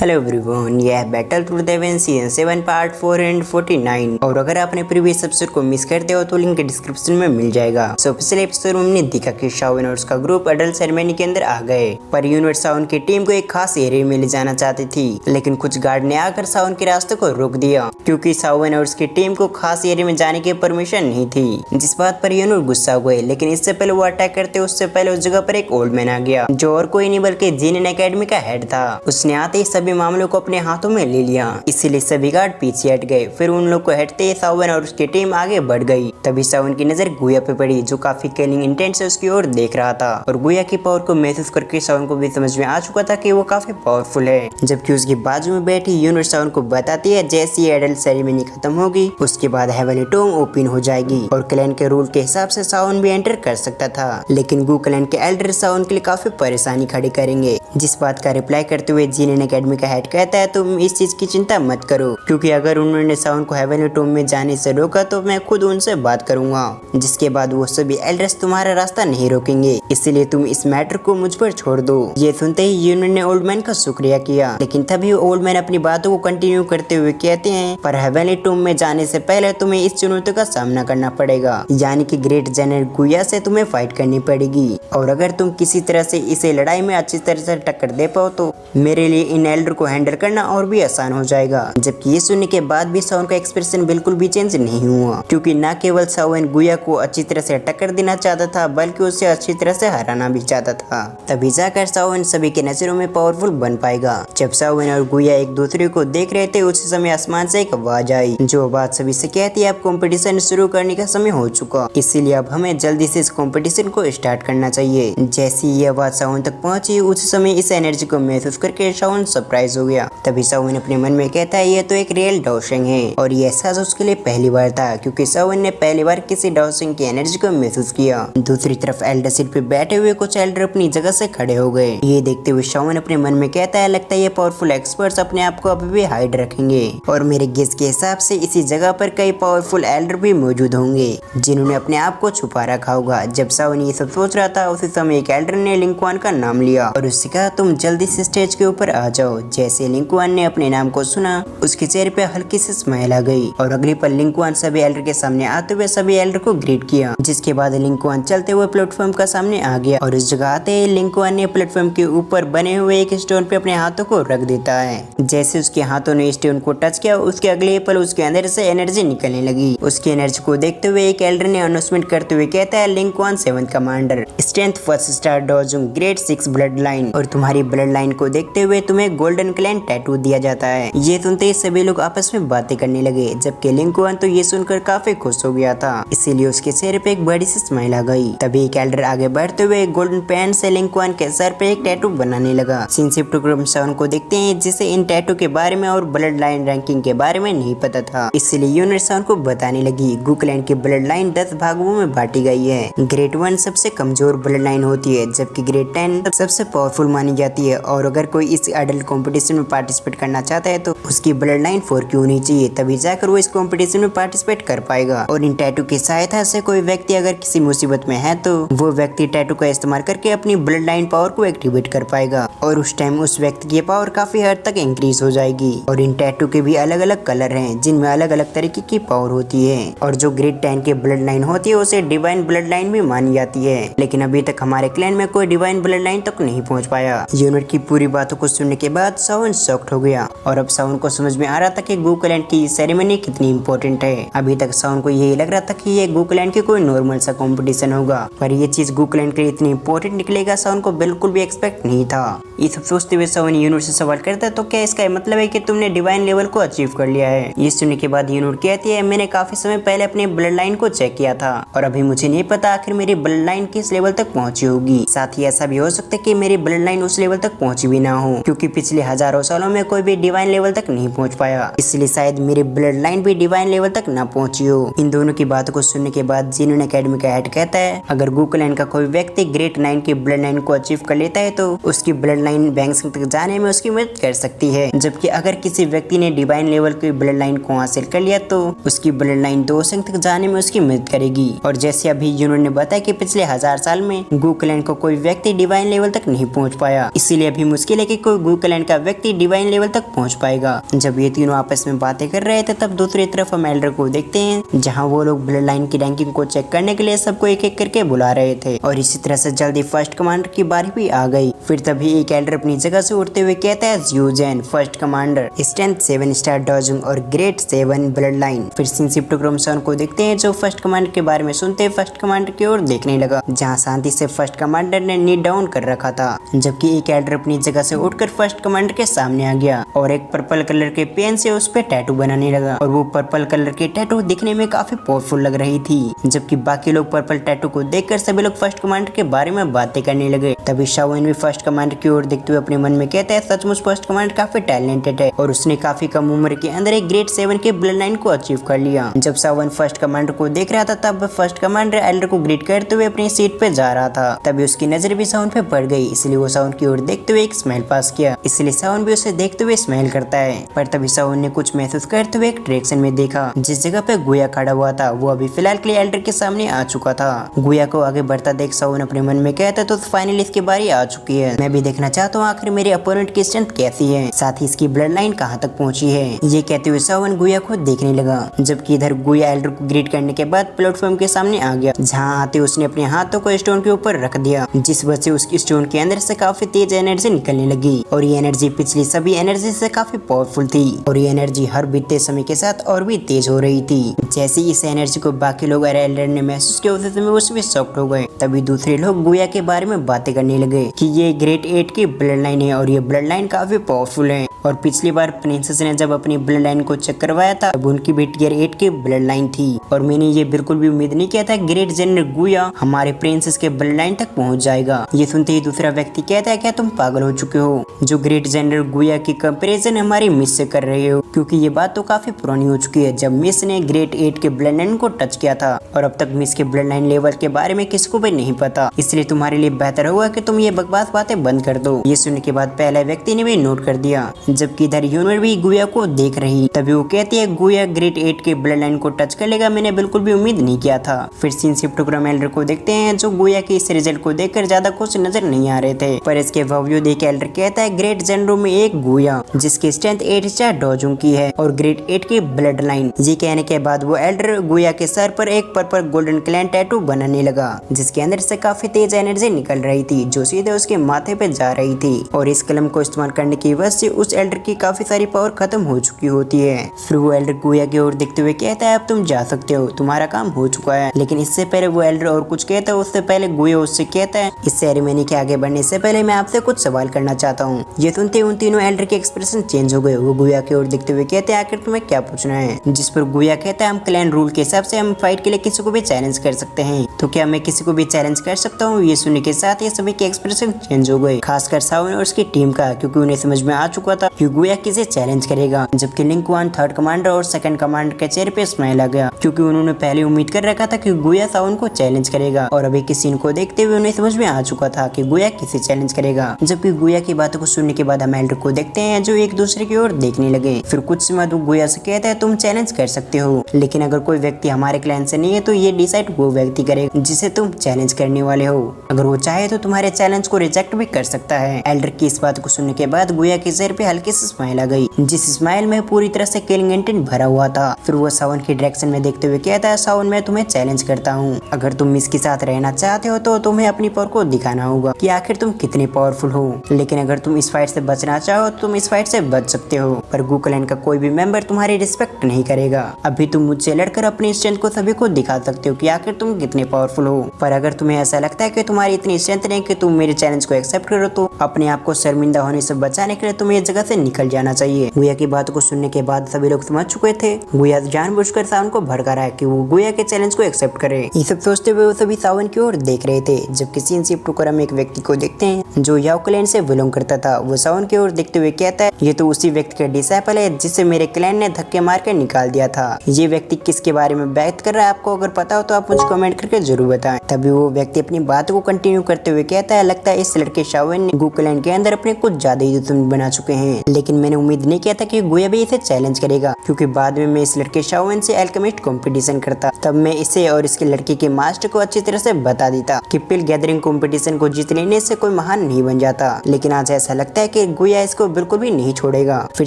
Hello everyone, यह battle to देवन season 7 part 449। और अगर आपने प्रीवियस एपिसोड को मिस करते हो तो लिंक डिस्क्रिप्शन में मिल जाएगा। सो पिछले एपिसोड में हमने देखा कि शाओन और उसका ग्रुप अडल्ट सेरेमनी के अंदर आ गए, पर यूनिवर्स शाओन की टीम को एक खास एरिया में ले जाना चाहती थी, लेकिन कुछ गार्ड ने आकर शाओन के रास्ते को रोक दिया क्योंकि शाओन और उसकी टीम को खास एरिया में जाने की परमिशन नहीं थी, जिस बात पर यूनिवर्स गुस्सा हो गए। लेकिन इससे पहले वो अटैक करते उससे पहले उस जगह पर एक ओल्ड मैन आ गया जो और कोई नहीं बल्कि जीनियन एकेडमी का हेड था। उसने आते ही सभी मामलों को अपने हाथों में ले लिया, इसीलिए सभी गार्ड पीछे हट गए। फिर उन लोग को हटते ही शाओन और उसकी टीम आगे बढ़ गई। तभी शाओन की नजर गुया पे पड़ी जो काफी किलिंग इंटेंट से उसकी ओर देख रहा था, और गुया की पावर को महसूस करके शाओन को भी समझ में आ चुका था कि वो काफी पावरफुल है। जबकि उसकी बाजू में बैठी यूनिवर्स शाओन को बताती है जैसे ही एडल्ट सेरेमनी खत्म होगी उसके बाद हेवनली टोम ओपन हो जाएगी और क्लैन के रूल के हिसाब से शाओन भी एंटर कर सकता था, लेकिन गु क्लैन के एल्डर शाओन के लिए काफी परेशानी खड़ी करेंगे। जिस बात का रिप्लाई करते हुए जीनियन एकेडमी का हेड कहता है तुम इस चीज की चिंता मत करो, क्योंकि अगर उन्होंने शाओन को हेवनली टोम में जाने से रोका तो मैं खुद उनसे बात करूंगा, जिसके बाद वो सभी एल्डर्स तुम्हारा रास्ता नहीं रोकेंगे, इसलिए तुम इस मैटर को मुझ पर छोड़ दो। ये सुनते ही यूनियन ने ओल्ड मैन का शुक्रिया किया, लेकिन तभी ओल्ड मैन अपनी बातों को कंटिन्यू करते हुए कहते हैं पर हेवनली टोम में जाने से पहले तुम्हें इस चुनौती का सामना करना पड़ेगा, यानी कि ग्रेट जनरल गुया से तुम्हें फाइट करनी पड़ेगी, और अगर तुम किसी तरह से इसे लड़ाई में अच्छी तरह से टक्कर दे पाओ तो मेरे लिए इन एल्डर को हैंडल करना और भी आसान हो जाएगा। जबकि ये सुनने के बाद भी शाओन का एक्सप्रेशन बिल्कुल भी चेंज नहीं हुआ, क्योंकि न केवल शाओन गुया को अच्छी तरह से टक्कर देना चाहता था बल्कि उसे अच्छी तरह से हराना भी चाहता था। तभी जाकर शाओन सभी के नजरों में पावरफुल बन पाएगा। जब शाओन और गुया एक दूसरे को देख रहे थे उसी समय आसमान से एक आवाज आई जो बात सभी से कहती है अब कंपटीशन शुरू करने का समय हो चुका, इसीलिए अब हमें जल्दी से इस कंपटीशन को स्टार्ट करना चाहिए। जैसी ये आवाज शाओन तक पहुंची उसी समय इस एनर्जी को महसूस करके शाओन सरप्राइज हो गया। तभी शाओन अपने मन में कहता है ये तो एक रियल डाओशिंग है, और ये एहसास उसके लिए पहली बार था क्योंकि शाओन ने पहली बार किसी डाओशिंग की एनर्जी को महसूस किया। दूसरी तरफ एल्डर सीट पे बैठे हुए कुछ एल्डर अपनी जगह से खड़े हो गए। ये देखते हुए शाओन अपने मन में कहता है लगता है ये पावरफुल एक्सपर्ट्स अपने आप को अभी भी हाइड रखेंगे, और मेरे गेस के हिसाब से इसी जगह पर कई पावरफुल एल्डर भी मौजूद होंगे जिन्होंने अपने आप को छुपा रखा होगा। जब शाओन ये सब सोच रहा था उसी समय एक एल्डर ने लिंकुआन का नाम लिया और उससे कहा तुम जल्दी से स्टेज के ऊपर आ जाओ। जैसे लिंकुआन ने अपने नाम को सुना उसके चेहरे पे हल्की सी स्माइल आ गई, और अगली पल लिंकुआन सभी एल्डर के सामने आते हुए सभी एल्डर को ग्रीट किया, जिसके बाद लिंकुआन चलते हुए प्लेटफॉर्म का सामने आ गया, और इस जगह आते ही लिंकुआन ने प्लेटफॉर्म के ऊपर बने हुए एक स्टोन पे अपने हाथों को रख देता है। जैसे उसके हाथों ने स्टोन को टच किया उसके अगले पल उसके अंदर से एनर्जी निकलने लगी। उसकी एनर्जी को देखते हुए एक एल्डर ने अनाउंसमेंट करते हुए कहता है लिंकुआन 7th commander, strength first star डोजुंग ग्रेड 6 ब्लड लाइन, और तुम्हारी ब्लड लाइन को देखते हुए तुम्हें गोल्डन क्लैन टैटू दिया जाता है। ये सुनते ही सभी लोग आपस में बातें करने लगे, जबकि लिंकुआन तो ये सुनकर काफी खुश हो गया था, इसीलिए उसके चेहरे पे एक बड़ी सी स्माइल आ गई। तभी एक एल्डर आगे बढ़ते हुए गोल्डन पेन से लिंकुआन के सर पे एक टैटू बनाने लगा। सिंसिप टू शाओन को देखते हैं जिसे इन टैटू के बारे में और ब्लड लाइन रैंकिंग के बारे में नहीं पता था, इसलिए यूनिवर्स शाओन को बताने लगी गु क्लैन की ब्लड लाइन 10 भागों में बांटी गई है। ग्रेड 1 सबसे कमजोर ब्लड लाइन होती है, जबकि ग्रेड 10 सबसे पावरफुल मानी जाती है, और अगर कोई इस एडल्ट कंपटीशन में पार्टिसिपेट करना चाहता है तो उसकी ब्लड लाइन 4 की होनी चाहिए, तभी जाकर वो इस कंपटीशन में पार्टिसिपेट कर पाएगा। और इन टैटू की सहायता से कोई व्यक्ति अगर किसी मुसीबत में है तो वो व्यक्ति टैटू का इस्तेमाल करके अपनी ब्लड लाइन पावर को एक्टिवेट कर पाएगा, और उस टाइम उस व्यक्ति की पावर काफी हद तक इंक्रीज हो जाएगी। और इन टैटू के भी अलग अलग कलर हैं जिनमें अलग अलग तरीके की पावर होती है, और जो ग्रेड 10 की ब्लड लाइन होती है उसे डिवाइन ब्लड लाइन भी मानी जाती है, लेकिन अभी तक हमारे क्लैन में कोई डिवाइन ब्लड लाइन तक नहीं पहुंच पाया। यूनिट की पूरी बातों को सुनने के बाद शाओन शॉक्ड हो गया, और अब शाओन को समझ में आ रहा था कि गु क्लैन की सेरेमनी कितनी इंपॉर्टेंट है। अभी तक शाओन को यही लग रहा था कि ये गु क्लैन की कोई नॉर्मल सा कंपटीशन होगा, पर ये चीज गु क्लैन के लिए इतनी इंपॉर्टेंट निकलेगा शाओन को बिल्कुल भी एक्सपेक्ट नहीं था। ये सब सोचते हुए शाओन यूनिट से सवाल करता है तो क्या इसका मतलब है कि तुमने डिवाइन लेवल को अचीव कर लिया है? ये सुनने के बाद यूनिट कहती है मैंने काफी समय पहले अपने ब्लड लाइन को चेक किया था, और अभी मुझे नहीं पता आखिर मेरी ब्लड लाइन किस लेवल तक पहुंची होगी। साथ ही ऐसा भी हो सकता है कि मेरी ब्लड लाइन उस लेवल तक पहुंची भी ना हो, क्योंकि पिछले हजारों सालों में कोई भी डिवाइन लेवल तक नहीं पहुंच पाया, इसलिए शायद मेरी ब्लड लाइन भी डिवाइन लेवल तक ना पहुंची हो। इन दोनों की बातों को सुनने के बाद जीनियन एकेडमी का हेड कहता है अगर गु क्लैन का कोई व्यक्ति ग्रेड 9 की ब्लड लाइन को अचीव कर लेता है तो उसकी ब्लड लाइन बैंक्स तक जाने में उसकी मदद कर सकती है, जबकि अगर किसी व्यक्ति ने डिवाइन लेवल की ब्लड लाइन को हासिल कर लिया तो उसकी ब्लड लाइन 2 तक जाने में उसकी मदद करेगी। और जैसे अभी यूनियन ने बताया कि पिछले 1000 साल में गु क्लैन को कोई व्यक्ति डिवाइन लेवल तक नहीं पहुंच पाया, इसीलिए अभी मुश्किल है कि कोई गु क्लैन का व्यक्ति डिवाइन लेवल तक पहुंच पाएगा। जब ये तीनों आपस में बातें कर रहे थे तब दूसरी तरफ हम एल्डर को देखते हैं जहाँ वो लोग ब्लड लाइन की रैंकिंग को चेक करने के लिए सबको एक एक करके बुला रहे थे और इसी तरह से जल्दी फर्स्ट कमांडर की बारी भी आ गई। फिर तभी एक एल्डर अपनी जगह से उठते हुए कहता है ज़्यूजेन फर्स्ट कमांडर, स्ट्रेंथ 7 स्टार डॉजिंग और ग्रेड 7 ब्लड लाइन। फिर सिंसिप टोक्रोमसन को देखते हैं जो फर्स्ट कमांडर के बारे में सुनते फर्स्ट कमांडर की ओर देखने लगा जहाँ शांति से फर्स्ट कमांडर ने नी डाउन कर रखा था, जबकि एक एल्डर अपनी जगह से उठकर फर्स्ट कमांडर के सामने आ गया और एक पर्पल कलर के पेन से उस पे टैटू बनाने लगा और वो पर्पल कलर की टैटू दिखने में काफी पावरफुल लग रही थी। जबकि बाकी लोग पर्पल टैटू को देखकर सभी लोग फर्स्ट कमांडर के बारे में बातें करने लगे। तभी शाओन भी फर्स्ट कमांडर की ओर देखते हुए अपने मन में कहता है सचमुच फर्स्ट कमांडर काफी टैलेंटेड है और उसने काफी कम उम्र के अंदर एक ग्रेड 7 के ब्लड लाइन को अचीव कर लिया। जब शाओन फर्स्ट कमांडर को देख रहा था तब फर्स्ट कमांडर एल्डर को ग्रीट करते हुए अपनी सीट पे जा रहा था। तभी उसकी नजर भी शाओन पे पड़ गई, इसलिए वो शाओन की ओर देखते हुए एक स्माइल पास किया, इसलिए शाओन भी उसे देखते हुए स्माइल करता है। पर तभी शाओन ने कुछ महसूस करते हुए एक डायरेक्शन में देखा जिस जगह पे गुया खड़ा हुआ था वो अभी फिलहाल के लिए एल्डर के सामने आ चुका था। गुया को आगे बढ़ता देख शाओन अपने मन में कहता तो फाइनली इसकी बारी आ चुकी है, मैं भी देखना चाहता हूँ आखिर मेरे अपोनेंट की स्ट्रेंथ कैसी है, साथ ही इसकी ब्लड लाइन कहाँ तक पहुँची है। ये कहते हुए शाओन गुया को देखने लगा, जबकि इधर गुया एल्डर को ग्रीट करने के बाद प्लेटफॉर्म के सामने आ गया जहाँ आते उसने अपने हाथों को स्टोन के ऊपर रख दिया, जिस वजह से उसकी स्टोन के अंदर से काफी तेज एनर्जी निकलने लगी और ये एनर्जी पिछली सभी एनर्जी से काफी पावरफुल थी और ये एनर्जी हर बीतते समय के साथ और भी तेज हो रही थी। जैसे इस एनर्जी को बाकी लोग एल्डर ने महसूस किया उस समय उसमें शॉक्ड हो गए। तभी दूसरे लोग गुया के बारे में बातें करने लगे कि ये ग्रेड 8 की ब्लड लाइन है और ये ब्लड लाइन काफी पावरफुल है और पिछली बार प्रिंसेस ने जब अपनी ब्लड लाइन को चेक करवाया था तब उनकी भी टियर 8 की ब्लड लाइन थी और मैंने ये बिल्कुल भी उम्मीद नहीं किया था ग्रेट जनरल गुया हमारे प्रिंसेस के ब्लड लाइन तक पहुंच जाएगा। ये सुनते ही दूसरा व्यक्ति कहता है क्या तुम पागल हो चुके हो जो ग्रेट जनरल गुया की कंपैरिजन हमारी मिस से कर रहे हो, क्योंकि ये बात तो काफी पुरानी हो चुकी है जब मिस ने ग्रेट 8 के ब्लड लाइन को टच किया था और अब तक मिस के ब्लड लाइन लेवल के बारे में किसी को भी नहीं पता, इसलिए तुम्हारे लिए बेहतर होगा कि तुम ये बकवास बातें बंद कर दो। ये सुनने के बाद पहले व्यक्ति ने भी नोट कर दिया, जबकि इधर यूनिवर भी गुया को देख रही। तभी वो कहती है गुया ग्रेट 8 के ब्लड लाइन को टच कर लेगा, मैंने बिल्कुल भी उम्मीद नहीं किया था। फिर सिंसिप टोक्रोम एल्डर को देखते हैं जो गुया के इस रिजल्ट को देखकर ज्यादा खुश नजर नहीं आ रहे थे, पर इसके बावजूद एक एल्डर कहता है ग्रेट जनरल में एक गुया जिसकी स्ट्रेंथ 8 स्टार डॉजिंग की है और ग्रेड 8 की ब्लड लाइन। ये कहने के बाद वो एल्डर गुया के सर पर एक पर्पल गोल्डन क्लैन टैटू बनाने लगा जिसके अंदर से काफी तेज एनर्जी निकल रही थी जो सीधे उसके माथे पे जा रही थी और इस कलम को इस्तेमाल करने की वजह से उस एल्डर की काफी सारी पावर खत्म हो चुकी होती है। फिर वो एल्डर गुया की ओर देखते हुए कहता है अब तुम जा सकते हो, तुम्हारा काम हो चुका है। लेकिन इससे पहले वो एल्डर और कुछ कहता है उससे पहले गुया उससे कहता है इस सेरेमनी के आगे बढ़ने से पहले मैं आपसे कुछ सवाल करना चाहता हूँ। ये सुनते उन तीनों एल्डर के एक्सप्रेशन चेंज हो गए। वो गुया की ओर देखते हुए कहते हैं आखिर तुम्हें क्या पूछना है, जिस पर गुया कहता है हम क्लैन रूल के हिसाब से हम फाइट के लिए किसी को भी चैलेंज कर सकते हैं, तो क्या मैं किसी को भी चैलेंज कर सकता हूँ। ये सुनने के साथ ये सभी के एक्सप्रेशन चेंज हो गए, खासकर शाओन और उसकी टीम का, क्योंकि उन्हें समझ में आ चुका था कि गुया किसे चैलेंज करेगा। जबकि लिंकुआन थर्ड कमांडर और सेकंड कमांडर के चेहरे पे स्माइल आ गया, क्योंकि उन्होंने पहले उम्मीद कर रखा था कि गुया शाओन को चैलेंज करेगा और अभी किस सीन को देखते हुए उन्हें समझ में आ चुका था कि गुया किसे चैलेंज करेगा। जबकि गुया की बातों को सुनने के बाद हम एल्डर को देखते हैं जो एक दूसरे की ओर देखने लगे। फिर कुछ समय बाद गुया से कहता है तुम चैलेंज कर सकते हो, लेकिन अगर कोई व्यक्ति हमारे क्लैन से नहीं है तो ये डिसाइड वो व्यक्ति करेगा जिसे तुम चैलेंज करने वाले हो। अगर वो चाहे तो तुम्हारे चैलेंज को रिजेक्ट भी कर सकता है। एल्डर की इस बात को सुनने के बाद गुया के चेहरे पे हल्की सी स्माइल आ गई, जिस स्माइल में पूरी तरह से किलिंग इंटेंट भरा हुआ था। फिर वो शाओन की डायरेक्शन में देखते हुए कहता है शाओन मैं तुम्हें चैलेंज करता हूँ, अगर तुम मिस के साथ रहना चाहते हो तो तुम्हें अपनी पावर को दिखाना होगा कि आखिर तुम कितने पावरफुल हो। लेकिन अगर तुम इस फाइट से बचना चाहो तो तुम इस फाइट से बच सकते हो, पर गु क्लैन का कोई भी मेंबर तुम्हारी रिस्पेक्ट नहीं करेगा। अभी तुम मुझसे लड़कर अपनी स्ट्रेंथ को सभी को दिखा सकते हो कि आखिर तुम कितने पावरफुल हो, पर अगर तुम्हें ऐसा लगता है कि तुम्हारी इतनी स्ट्रेंथ नहीं कि तुम मेरे चैलेंज को एक्सेप्ट करो तो अपने आप को शर्मिंदा होने से बचाने के लिए तुम्हें इस जगह से निकल जाना चाहिए। गुया की बात को सुनने के बाद सभी लोग समझ चुके थे गुया जानबूझकर शाओन को भड़का रहा है कि वो गुया के चैलेंज को एक्सेप्ट करे। ये सब सोचते हुए वो सभी शाओन की ओर देख रहे थे, जबकि सिंसिप टोक्रोम एक व्यक्ति को देखते हैं जो याओ क्लैन से बिलोंग करता था। वो शाओन की ओर देखते हुए कहता है ये तो उसी व्यक्ति का डिसाइपल है जिसे मेरे क्लैन ने धक्के मार कर निकाल दिया था। ये व्यक्ति किसके बारे में बात कर रहा है, आपको अगर पता हो तो आप मुझे कमेंट करके जरूर बताएं। तभी वो व्यक्ति अपनी बात को कंटिन्यू करते हुए कहता है, लगता है इस लड़के शाओन ने गुकलैंड के अंदर अपने कुछ ज्यादा ही दुश्मन बना चुके हैं, लेकिन मैंने उम्मीद नहीं किया था कि गुया भी इसे चैलेंज करेगा, क्योंकि बाद में मैं इस लड़के शाओन से अल्केमिस्ट कंपटीशन करता, तब मैं इसे और इसके लड़के के मास्टर को अच्छी तरह से बता देता कि पिल गैदरिंग कंपटीशन को जीत लेने से कोई महान नहीं बन जाता। लेकिन आज ऐसा लगता है कि गुया इसको बिल्कुल भी नहीं छोड़ेगा। फिर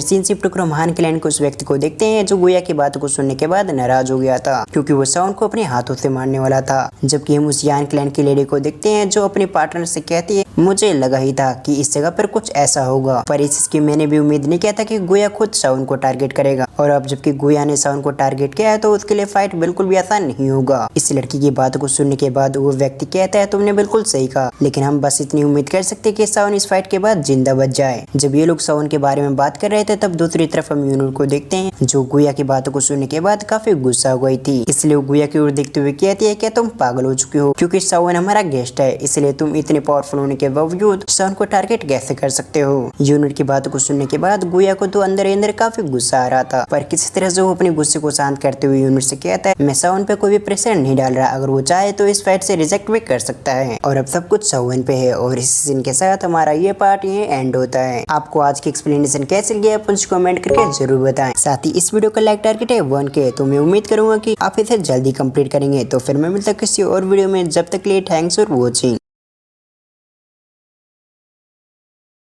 सीन शिफ्ट होकर महान क्लैन को उस व्यक्ति को देखते हैं जो गुया की बात को सुनने के बाद नाराज हो गया था, क्योंकि वो शाओन को अपने हाथों से मारने वाला था। जबकि हम उस यान क्लैन की लेडी को देखते हैं जो अपने पार्टनर से कहती है, मुझे लगा ही था कि इस जगह पर कुछ ऐसा होगा, पर इसकी मैंने भी उम्मीद नहीं किया था कि गुया खुद शाओन को टारगेट करेगा। और अब जबकि गुया ने शाओन को टारगेट किया है तो उसके लिए फाइट बिल्कुल भी आसान नहीं होगा। इस लड़की की बात को सुनने के बाद वो व्यक्ति कहता है, तुमने बिल्कुल सही कहा, लेकिन हम बस इतनी उम्मीद कर सकते कि शाओन इस फाइट के बाद जिंदा बच जाए। जब ये लोग शाओन के बारे में बात कर रहे थे तब दूसरी तरफ हम यूनूर को देखते हैं जो गुया की बातों को सुनने के बाद काफी गुस्सा हो गई थी। इसलिए वो गुया की ओर देखते हुए कहती है, क्या तुम पागल हो चुके हो? क्योंकि शाओन हमारा गेस्ट है, इसलिए तुम इतने पावरफुल होने के बावजूद शाओन को टारगेट कैसे कर सकते हो? यूनूर की बातों को सुनने के बाद गुया को तो अंदर अंदर काफी गुस्सा आ रहा था, पर किसी तरह से वो अपने गुस्से को शांत करते हुए यूनूर से कहता है, मैं शाओन पे कोई भी प्रेशर नहीं डाल रहा, अगर वो चाहे तो इस फाइट से रिजेक्ट भी कर सकता है। और अब सब कुछ शाओन पे है। और इस सीन के साथ हमारा ये पार्ट ये एंड होता है। आपको आज की एक्सप्लेनेशन कैसे लगी आप मुझे कमेंट करके जरूर बताएं। साथ ही इस वीडियो का लाइक टारगेट है 1K, तो मैं उम्मीद करूंगा कि आप इसे जल्दी कंप्लीट करेंगे। तो फिर मैं मिलता किसी और वीडियो में, जब तक के लिए थैंक्स फॉर वॉचिंग।